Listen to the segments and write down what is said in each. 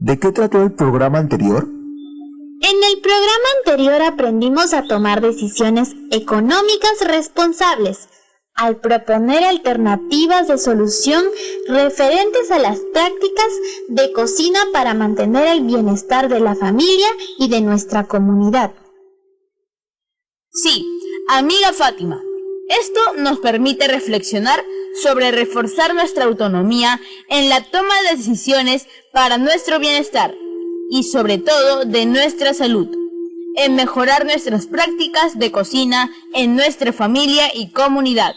¿De qué trató el programa anterior? En el programa anterior aprendimos a tomar decisiones económicas responsables, al proponer alternativas de solución referentes a las prácticas de cocina para mantener el bienestar de la familia y de nuestra comunidad. Sí, amiga Fátima, esto nos permite reflexionar sobre reforzar nuestra autonomía en la toma de decisiones para nuestro bienestar y sobre todo de nuestra salud, en mejorar nuestras prácticas de cocina en nuestra familia y comunidad.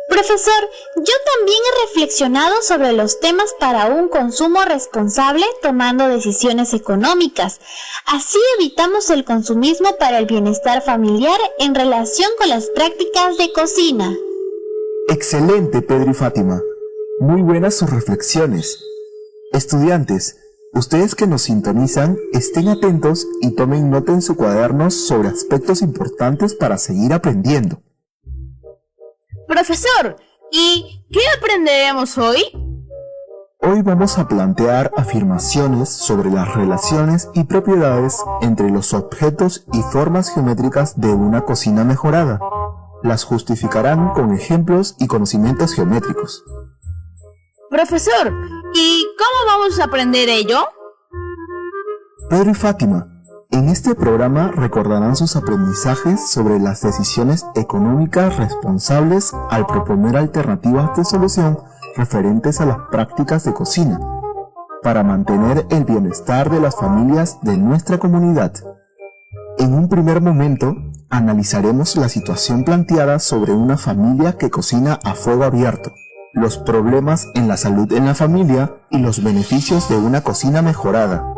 Profesor, yo también he reflexionado sobre los temas para un consumo responsable tomando decisiones económicas. Así evitamos el consumismo para el bienestar familiar en relación con las prácticas de cocina. Excelente, Pedro y Fátima. Muy buenas sus reflexiones. Estudiantes, ustedes que nos sintonizan, estén atentos y tomen nota en su cuaderno sobre aspectos importantes para seguir aprendiendo. Profesor, ¿y qué aprenderemos hoy? Hoy vamos a plantear afirmaciones sobre las relaciones y propiedades entre los objetos y formas geométricas de una cocina mejorada. Las justificarán con ejemplos y conocimientos geométricos. Profesor, ¿y cómo vamos a aprender ello? Pedro y Fátima, en este programa recordarán sus aprendizajes sobre las decisiones económicas responsables al proponer alternativas de solución referentes a las prácticas de cocina, para mantener el bienestar de las familias de nuestra comunidad. En un primer momento, analizaremos la situación planteada sobre una familia que cocina a fuego abierto, los problemas en la salud en la familia y los beneficios de una cocina mejorada.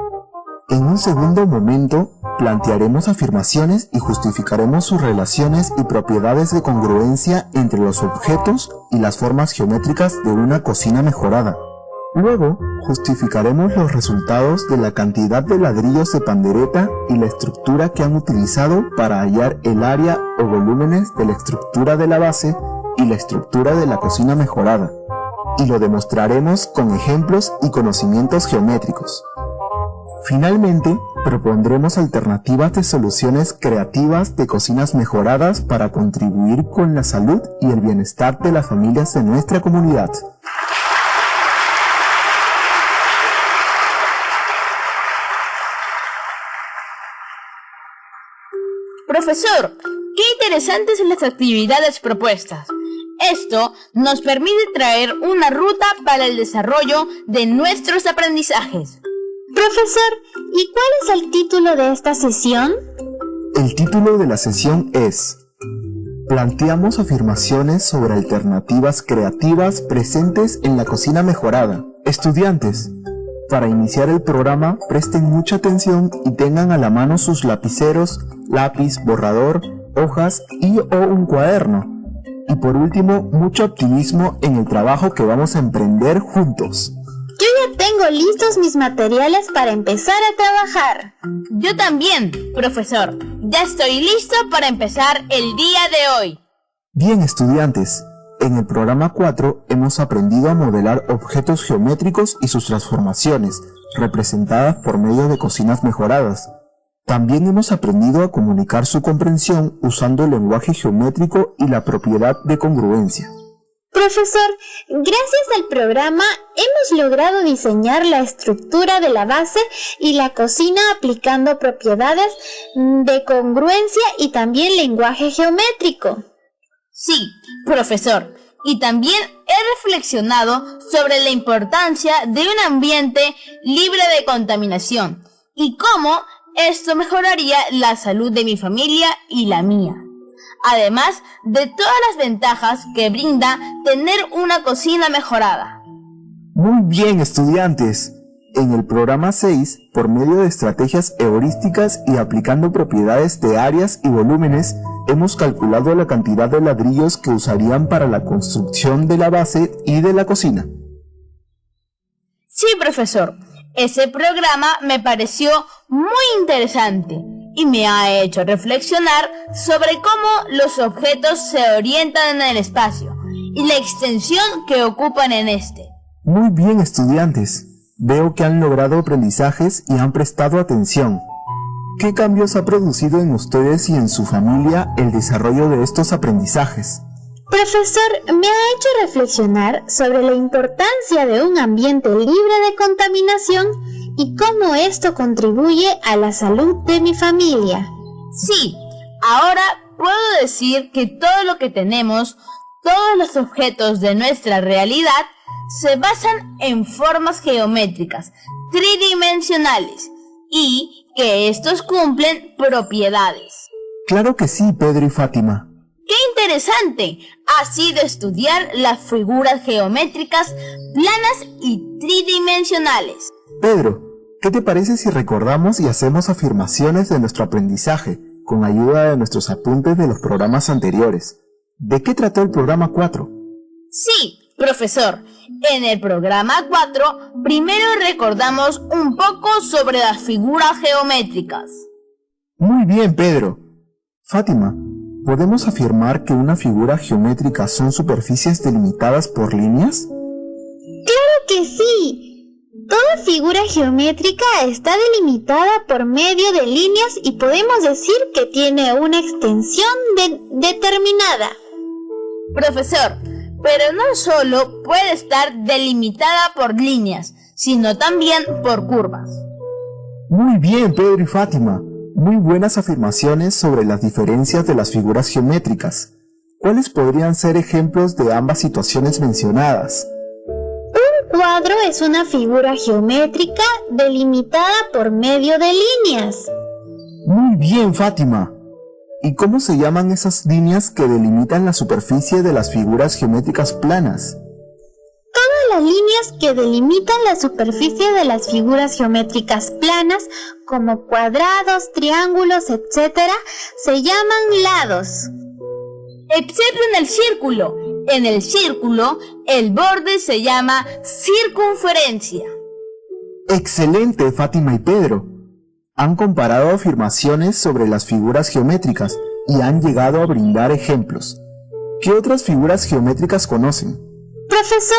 En un segundo momento, plantearemos afirmaciones y justificaremos sus relaciones y propiedades de congruencia entre los objetos y las formas geométricas de una cocina mejorada. Luego, justificaremos los resultados de la cantidad de ladrillos de pandereta y la estructura que han utilizado para hallar el área o volúmenes de la estructura de la base y la estructura de la cocina mejorada. Y lo demostraremos con ejemplos y conocimientos geométricos. Finalmente, propondremos alternativas de soluciones creativas de cocinas mejoradas para contribuir con la salud y el bienestar de las familias de nuestra comunidad. Profesor, qué interesantes son las actividades propuestas. Esto nos permite traer una ruta para el desarrollo de nuestros aprendizajes. Profesor, ¿y cuál es el título de esta sesión? El título de la sesión es Planteamos afirmaciones sobre alternativas creativas presentes en la cocina mejorada. Estudiantes, para iniciar el programa presten mucha atención y tengan a la mano sus lapiceros, lápiz, borrador, hojas o un cuaderno. Y por último, mucho optimismo en el trabajo que vamos a emprender juntos. Yo ya tengo listos mis materiales para empezar a trabajar. Yo también, profesor. Ya estoy listo para empezar el día de hoy. Bien, estudiantes. En el programa 4 hemos aprendido a modelar objetos geométricos y sus transformaciones, representadas por medio de cocinas mejoradas. También hemos aprendido a comunicar su comprensión usando el lenguaje geométrico y la propiedad de congruencia. Profesor, gracias al programa hemos logrado diseñar la estructura de la base y la cocina aplicando propiedades de congruencia y también lenguaje geométrico. Sí, profesor, y también he reflexionado sobre la importancia de un ambiente libre de contaminación y cómo esto mejoraría la salud de mi familia y la mía. Además de todas las ventajas que brinda tener una cocina mejorada. Muy bien, estudiantes. En el programa 6, por medio de estrategias heurísticas y aplicando propiedades de áreas y volúmenes, hemos calculado la cantidad de ladrillos que usarían para la construcción de la base y de la cocina. Sí, profesor. Ese programa me pareció muy interesante y me ha hecho reflexionar sobre cómo los objetos se orientan en el espacio y la extensión que ocupan en este. Muy bien, estudiantes. Veo que han logrado aprendizajes y han prestado atención. ¿Qué cambios ha producido en ustedes y en su familia el desarrollo de estos aprendizajes? Profesor, me ha hecho reflexionar sobre la importancia de un ambiente libre de contaminación y cómo esto contribuye a la salud de mi familia. Sí, ahora puedo decir que todo lo que tenemos, todos los objetos de nuestra realidad, se basan en formas geométricas, tridimensionales, y que estos cumplen propiedades. Claro que sí, Pedro y Fátima. ¡Qué interesante! Ha sido estudiar las figuras geométricas planas y tridimensionales. Pedro, ¿qué te parece si recordamos y hacemos afirmaciones de nuestro aprendizaje con ayuda de nuestros apuntes de los programas anteriores? ¿De qué trató el programa 4? Sí, profesor. En el programa 4, primero recordamos un poco sobre las figuras geométricas. Muy bien, Pedro. Fátima, ¿podemos afirmar que una figura geométrica son superficies delimitadas por líneas? ¡Claro que sí! Toda figura geométrica está delimitada por medio de líneas y podemos decir que tiene una extensión determinada. Profesor, pero no solo puede estar delimitada por líneas, sino también por curvas. Muy bien, Pedro y Fátima. Muy buenas afirmaciones sobre las diferencias de las figuras geométricas. ¿Cuáles podrían ser ejemplos de ambas situaciones mencionadas? Un cuadro es una figura geométrica delimitada por medio de líneas. Muy bien, Fátima. ¿Y cómo se llaman esas líneas que delimitan la superficie de las figuras geométricas planas? Todas las líneas que delimitan la superficie de las figuras geométricas planas, como cuadrados, triángulos, etc., se llaman lados. Excepto en el círculo. En el círculo, el borde se llama circunferencia. ¡Excelente, Fátima y Pedro! Han comparado afirmaciones sobre las figuras geométricas y han llegado a brindar ejemplos. ¿Qué otras figuras geométricas conocen? Profesor,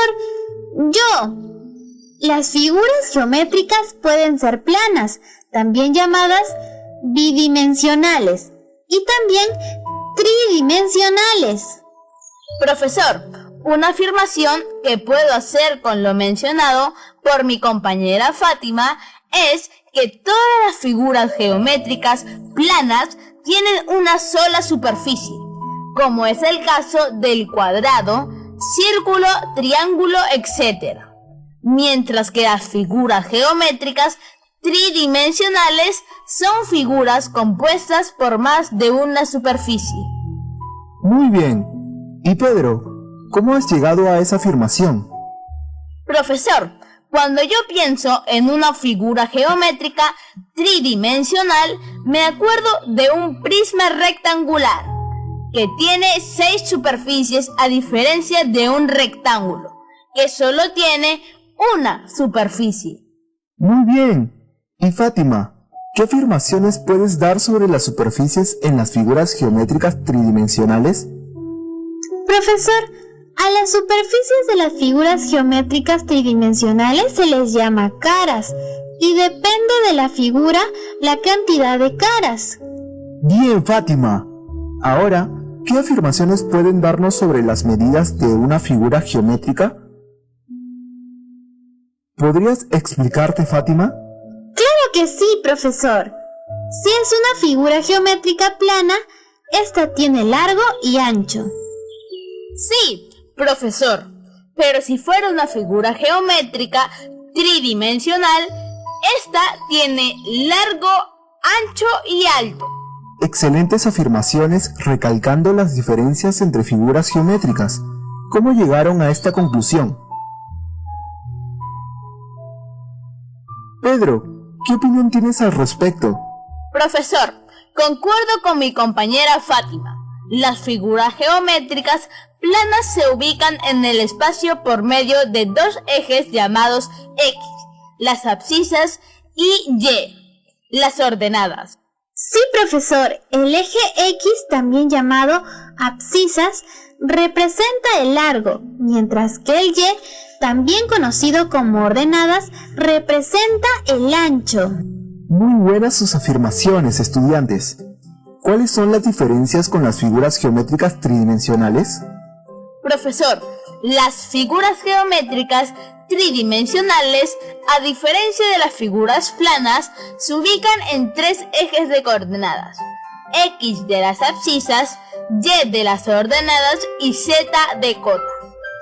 las figuras geométricas pueden ser planas, también llamadas bidimensionales, y también tridimensionales. Profesor, una afirmación que puedo hacer con lo mencionado por mi compañera Fátima es que todas las figuras geométricas planas tienen una sola superficie, como es el caso del cuadrado, círculo, triángulo, etc. Mientras que las figuras geométricas tridimensionales son figuras compuestas por más de una superficie. Muy bien. ¿Y Pedro, cómo has llegado a esa afirmación? Profesor, cuando yo pienso en una figura geométrica tridimensional, me acuerdo de un prisma rectangular que tiene 6 superficies a diferencia de un rectángulo que solo tiene una superficie. Muy bien. Y Fátima, ¿qué afirmaciones puedes dar sobre las superficies en las figuras geométricas tridimensionales? Profesor, a las superficies de las figuras geométricas tridimensionales se les llama caras y depende de la figura la cantidad de caras. Bien, Fátima. Ahora, ¿qué afirmaciones pueden darnos sobre las medidas de una figura geométrica? ¿Podrías explicarte, Fátima? Claro que sí, profesor. Si es una figura geométrica plana, esta tiene largo y ancho. Sí, profesor, pero si fuera una figura geométrica tridimensional, esta tiene largo, ancho y alto. Excelentes afirmaciones recalcando las diferencias entre figuras geométricas. ¿Cómo llegaron a esta conclusión? Pedro, ¿qué opinión tienes al respecto? Profesor, concuerdo con mi compañera Fátima. Las figuras geométricas planas se ubican en el espacio por medio de 2 ejes llamados X, las abscisas, y Y, las ordenadas. Sí, profesor, el eje X, también llamado abscisas, representa el largo, mientras que el Y también conocido como ordenadas, representa el ancho. Muy buenas sus afirmaciones, estudiantes. ¿Cuáles son las diferencias con las figuras geométricas tridimensionales? Profesor, las figuras geométricas tridimensionales, a diferencia de las figuras planas, se ubican en 3 ejes de coordenadas: X de las abscisas, Y de las ordenadas y Z de cota.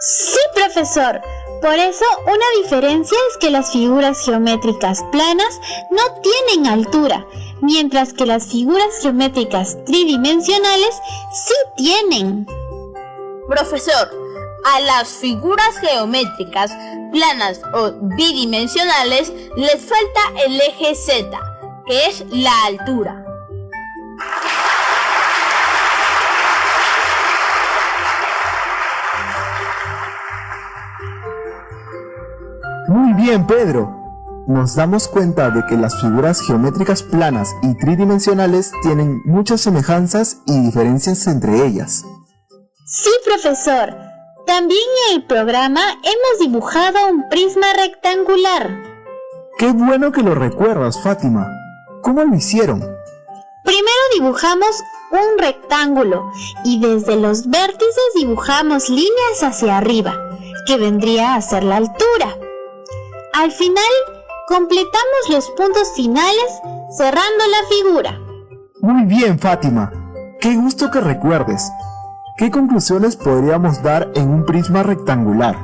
Sí, profesor. Por eso, una diferencia es que las figuras geométricas planas no tienen altura, mientras que las figuras geométricas tridimensionales sí tienen. Profesor, a las figuras geométricas planas o bidimensionales les falta el eje Z, que es la altura. Muy bien, Pedro. Nos damos cuenta de que las figuras geométricas planas y tridimensionales tienen muchas semejanzas y diferencias entre ellas. Sí, profesor. También en el programa hemos dibujado un prisma rectangular. ¡Qué bueno que lo recuerdas, Fátima! ¿Cómo lo hicieron? Primero dibujamos un rectángulo y desde los vértices dibujamos líneas hacia arriba, que vendría a ser la altura. Al final, completamos los puntos finales cerrando la figura. Muy bien, Fátima. ¡Qué gusto que recuerdes! ¿Qué conclusiones podríamos dar en un prisma rectangular?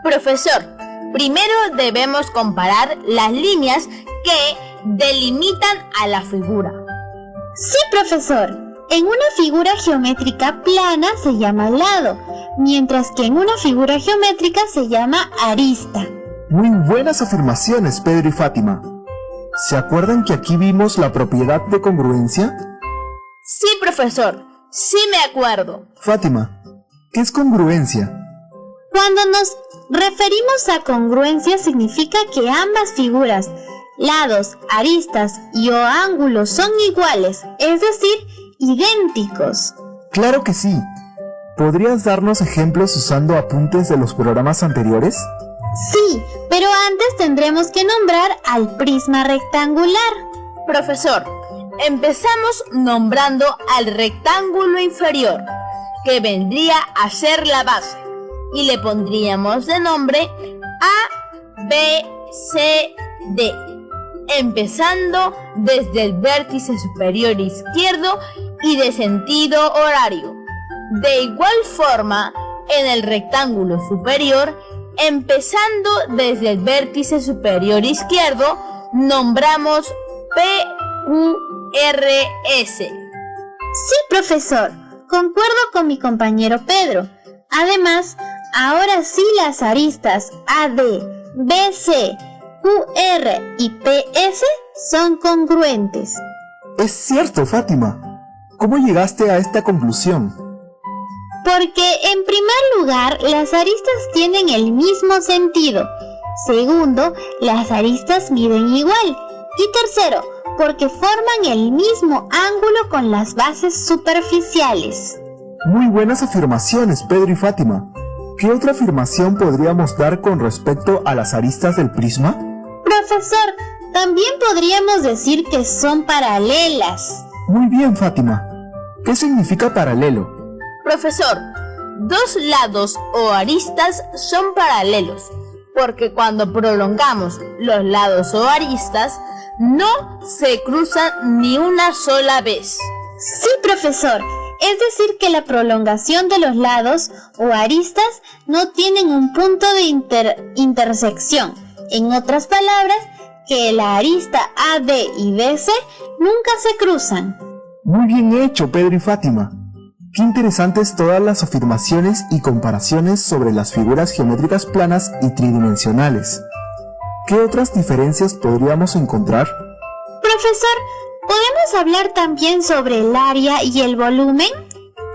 Profesor, primero debemos comparar las líneas que delimitan a la figura. Sí, profesor. En una figura geométrica plana se llama lado, mientras que en una figura geométrica se llama arista. Muy buenas afirmaciones, Pedro y Fátima. ¿Se acuerdan que aquí vimos la propiedad de congruencia? Sí, profesor. Sí me acuerdo. Fátima, ¿qué es congruencia? Cuando nos referimos a congruencia significa que ambas figuras, lados, aristas y o ángulos son iguales, es decir, idénticos. Claro que sí. ¿Podrías darnos ejemplos usando apuntes de los programas anteriores? Sí, pero antes tendremos que nombrar al prisma rectangular. Profesor, empezamos nombrando al rectángulo inferior, que vendría a ser la base, y le pondríamos de nombre A, B, C, D, empezando desde el vértice superior izquierdo y de sentido horario. De igual forma, en el rectángulo superior, empezando desde el vértice superior izquierdo, nombramos P, Q, R, S. Sí, profesor, concuerdo con mi compañero Pedro. Además, ahora sí las aristas AD, BC, QR y PS son congruentes. Es cierto, Fátima. ¿Cómo llegaste a esta conclusión? Porque, en primer lugar, las aristas tienen el mismo sentido. Segundo, las aristas miden igual. Y tercero, porque forman el mismo ángulo con las bases superficiales. Muy buenas afirmaciones, Pedro y Fátima. ¿Qué otra afirmación podríamos dar con respecto a las aristas del prisma? Profesor, también podríamos decir que son paralelas. Muy bien, Fátima. ¿Qué significa paralelo? Profesor, dos lados o aristas son paralelos, porque cuando prolongamos los lados o aristas, no se cruzan ni una sola vez. Sí, profesor. Es decir, que la prolongación de los lados o aristas no tienen un punto de intersección. En otras palabras, que la arista AD y BC nunca se cruzan. Muy bien hecho, Pedro y Fátima. Qué interesantes todas las afirmaciones y comparaciones sobre las figuras geométricas planas y tridimensionales. ¿Qué otras diferencias podríamos encontrar? Profesor, ¿podemos hablar también sobre el área y el volumen?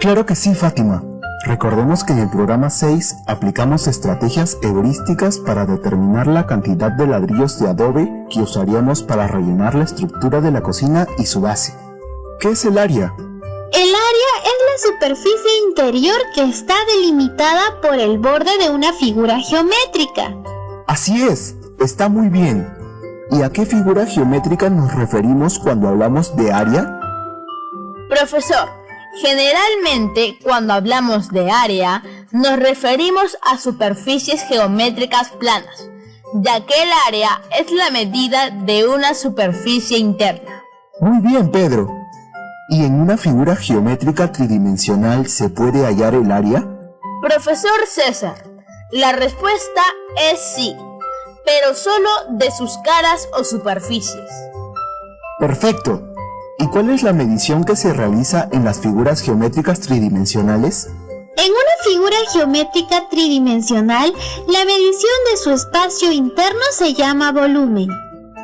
Claro que sí, Fátima. Recordemos que en el programa 6 aplicamos estrategias heurísticas para determinar la cantidad de ladrillos de adobe que usaríamos para rellenar la estructura de la cocina y su base. ¿Qué es el área? El área es la superficie interior que está delimitada por el borde de una figura geométrica. Así es, está muy bien. ¿Y a qué figura geométrica nos referimos cuando hablamos de área? Profesor, generalmente cuando hablamos de área nos referimos a superficies geométricas planas, ya que el área es la medida de una superficie interna. Muy bien, Pedro. ¿Y en una figura geométrica tridimensional se puede hallar el área? Profesor César, la respuesta es sí, pero solo de sus caras o superficies. Perfecto. ¿Y cuál es la medición que se realiza en las figuras geométricas tridimensionales? En una figura geométrica tridimensional, la medición de su espacio interno se llama volumen.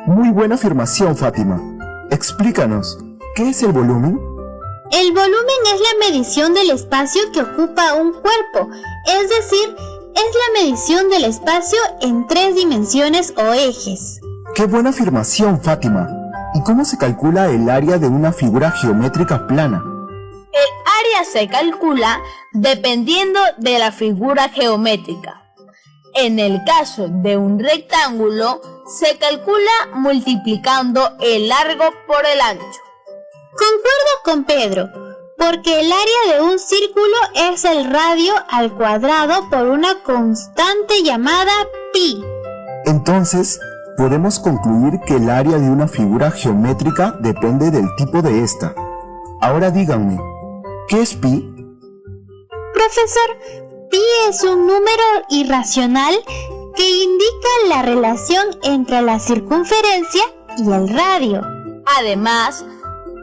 Muy buena afirmación, Fátima. Explícanos, ¿qué es el volumen? El volumen es la medición del espacio que ocupa un cuerpo, es decir, es la medición del espacio en 3 dimensiones o ejes. ¡Qué buena afirmación, Fátima! ¿Y cómo se calcula el área de una figura geométrica plana? El área se calcula dependiendo de la figura geométrica. En el caso de un rectángulo, se calcula multiplicando el largo por el ancho. Concuerdo con Pedro, porque el área de un círculo es el radio al cuadrado por una constante llamada pi. Entonces, podemos concluir que el área de una figura geométrica depende del tipo de esta. Ahora díganme, ¿qué es pi? Profesor, pi es un número irracional que indica la relación entre la circunferencia y el radio. Además,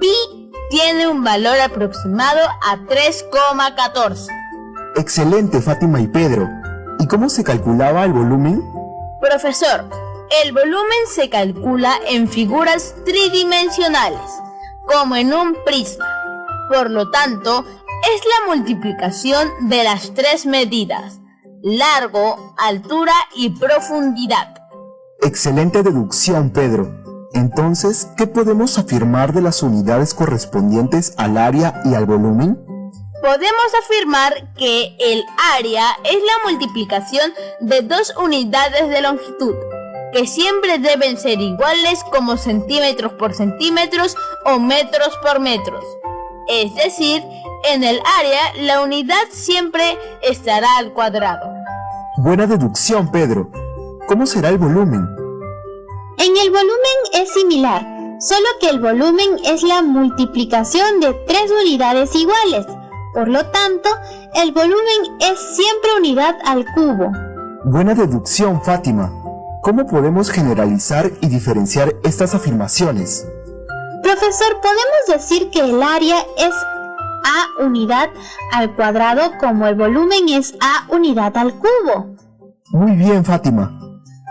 pi tiene un valor aproximado a 3,14. Excelente, Fátima y Pedro. ¿Y cómo se calculaba el volumen? Profesor, el volumen se calcula en figuras tridimensionales, como en un prisma. Por lo tanto, es la multiplicación de las 3 medidas: largo, altura y profundidad. Excelente deducción, Pedro. Entonces, ¿qué podemos afirmar de las unidades correspondientes al área y al volumen? Podemos afirmar que el área es la multiplicación de 2 unidades de longitud, que siempre deben ser iguales como centímetros por centímetros o metros por metros. Es decir, en el área la unidad siempre estará al cuadrado. Buena deducción, Pedro. ¿Cómo será el volumen? En el volumen es similar, solo que el volumen es la multiplicación de 3 unidades iguales. Por lo tanto, el volumen es siempre unidad al cubo. Buena deducción, Fátima. ¿Cómo podemos generalizar y diferenciar estas afirmaciones? Profesor, podemos decir que el área es A unidad al cuadrado como el volumen es A unidad al cubo. Muy bien, Fátima.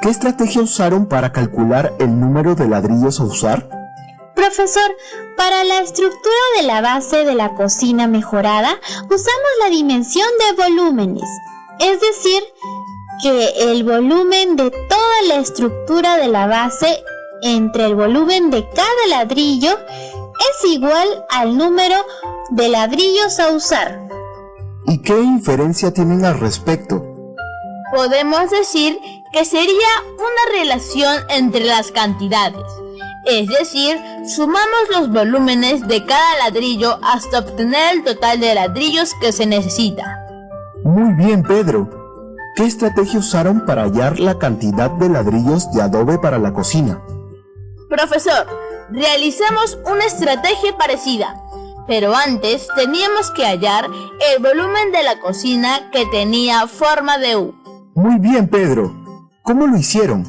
¿Qué estrategia usaron para calcular el número de ladrillos a usar? Profesor, para la estructura de la base de la cocina mejorada, usamos la dimensión de volúmenes, es decir, que el volumen de toda la estructura de la base entre el volumen de cada ladrillo es igual al número de ladrillos a usar. ¿Y qué inferencia tienen al respecto? Podemos decir que sería una relación entre las cantidades, es decir, sumamos los volúmenes de cada ladrillo hasta obtener el total de ladrillos que se necesita. Muy bien, Pedro. ¿Qué estrategia usaron para hallar la cantidad de ladrillos de adobe para la cocina? Profesor, realizamos una estrategia parecida, pero antes teníamos que hallar el volumen de la cocina que tenía forma de U. Muy bien, Pedro. ¿Cómo lo hicieron?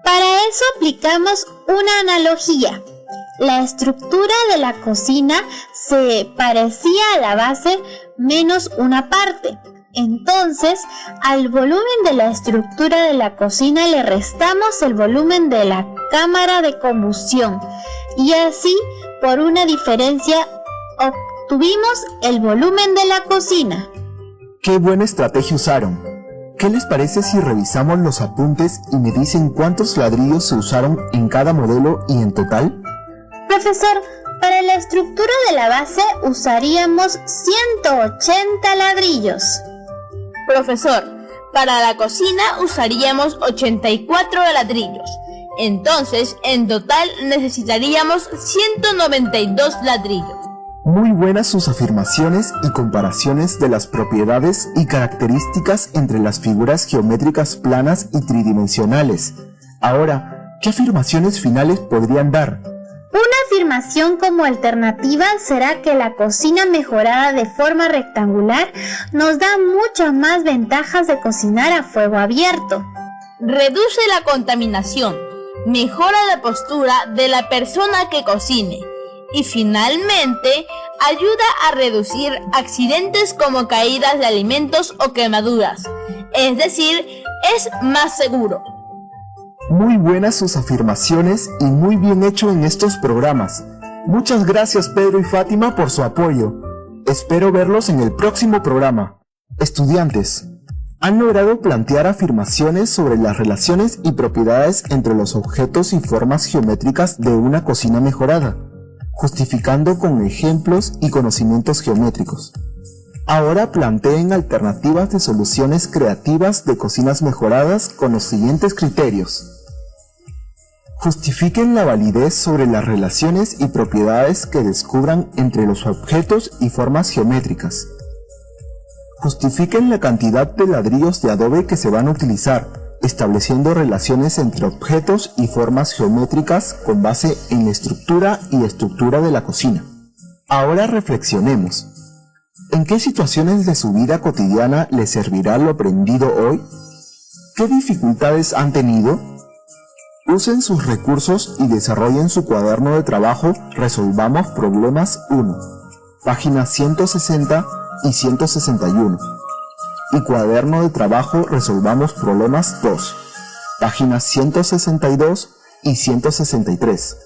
Para eso aplicamos una analogía. La estructura de la cocina se parecía a la base menos una parte. Entonces, al volumen de la estructura de la cocina le restamos el volumen de la cámara de combustión y así, por una diferencia, obtuvimos el volumen de la cocina. ¡Qué buena estrategia usaron! ¿Qué les parece si revisamos los apuntes y me dicen cuántos ladrillos se usaron en cada modelo y en total? Profesor, Para la estructura de la base usaríamos 180 ladrillos. Profesor, para la cocina usaríamos 84 ladrillos. Entonces, en total necesitaríamos 192 ladrillos. Muy buenas sus afirmaciones y comparaciones de las propiedades y características entre las figuras geométricas planas y tridimensionales. Ahora, ¿qué afirmaciones finales podrían dar? Una afirmación como alternativa será que la cocina mejorada de forma rectangular nos da muchas más ventajas de cocinar a fuego abierto. Reduce la contaminación, mejora la postura de la persona que cocine y finalmente ayuda a reducir accidentes como caídas de alimentos o quemaduras. Es decir, es más seguro. Muy buenas sus afirmaciones y muy bien hecho en estos programas. Muchas gracias Pedro y Fátima por su apoyo. Espero verlos en el próximo programa. Estudiantes, han logrado plantear afirmaciones sobre las relaciones y propiedades entre los objetos y formas geométricas de una cocina mejorada, justificando con ejemplos y conocimientos geométricos. Ahora planteen alternativas de soluciones creativas de cocinas mejoradas con los siguientes criterios. Justifiquen la validez sobre las relaciones y propiedades que descubran entre los objetos y formas geométricas. Justifiquen la cantidad de ladrillos de adobe que se van a utilizar, estableciendo relaciones entre objetos y formas geométricas con base en la estructura y estructura de la cocina. Ahora reflexionemos. ¿En qué situaciones de su vida cotidiana les servirá lo aprendido hoy? ¿Qué dificultades han tenido? Usen sus recursos y desarrollen su cuaderno de trabajo Resolvamos Problemas 1, páginas 160 y 161, y cuaderno de trabajo Resolvamos Problemas 2, páginas 162 y 163.